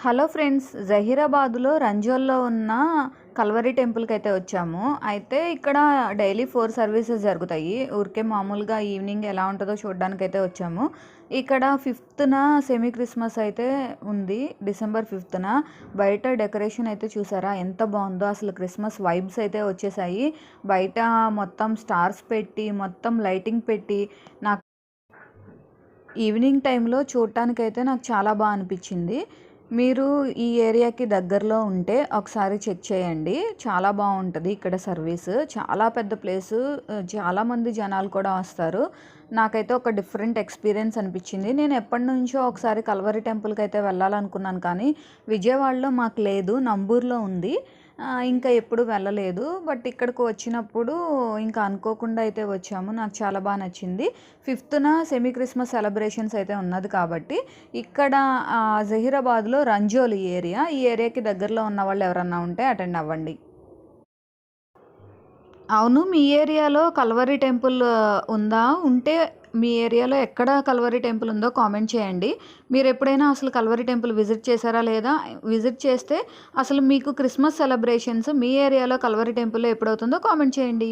Hello friends, జహీరాబాద్లో రంజోల్లో ఉన్న Calvary టెంపుల్కి అయితే వచ్చాము. అయితే ఇక్కడ డైలీ 4 సర్వీసెస్ జరుగుతాయి. ఊరికే మామూలుగా ఈవినింగ్ ఎలా ఉంటుందో చూడడానికి అయితే వచ్చాము. ఇక్కడ 5th సెమీ క్రిస్మస్ అయితే ఉంది. డిసెంబర్ 5th బయట డెకరేషన్ అయితే చూసారా ఎంత బాగుందో. అసలు క్రిస్మస్ వైబ్స్ అయితే వచ్చేసాయి. బయట మొత్తం స్టార్స్ పెట్టి, మొత్తం లైటింగ్ పెట్టి, నాకు ఈవినింగ్ టైంలో చూడటానికైతే నాకు చాలా బాగా అనిపించింది. మీరు ఈ ఏరియాకి దగ్గరలో ఉంటే ఒకసారి చెక్ చేయండి. చాలా బాగుంటుంది ఇక్కడ సర్వీస్. చాలా పెద్ద ప్లేసు, చాలామంది జనాలు కూడా వస్తారు. నాకైతే ఒక డిఫరెంట్ ఎక్స్పీరియన్స్ అనిపించింది. నేను ఎప్పటి నుంచో ఒకసారి కల్వరి టెంపుల్కి అయితే వెళ్ళాలనుకున్నాను, కానీ విజయవాడలో మాకు లేదు, నంబూరులో ఉంది. ఇంకా ఎప్పుడు వెళ్ళలేదు. బట్ ఇక్కడికి వచ్చినప్పుడు ఇంకా అనుకోకుండా అయితే వచ్చాము. నాకు చాలా బాగా నచ్చింది. 5th సెమీ క్రిస్మస్ సెలబ్రేషన్స్ అయితే ఉన్నది కాబట్టి ఇక్కడ జహీరాబాద్లో రంజోలి ఏరియా, ఈ ఏరియాకి దగ్గరలో ఉన్న వాళ్ళు ఎవరన్నా ఉంటే అటెండ్ అవ్వండి. అవును, మీ ఏరియాలో కల్వరి టెంపుల్ ఉందా? ఉంటే మీ ఏరియాలో ఎక్కడ కల్వరి టెంపుల్ ఉందో కామెంట్ చేయండి. మీరు ఎప్పుడైనా అసలు కల్వరి టెంపుల్ విజిట్ చేశారా లేదా? విజిట్ చేస్తే అసలు మీకు క్రిస్మస్ సెలబ్రేషన్స్ మీ ఏరియాలో కల్వరి టెంపుల్లో ఎప్పుడవుతుందో కామెంట్ చేయండి.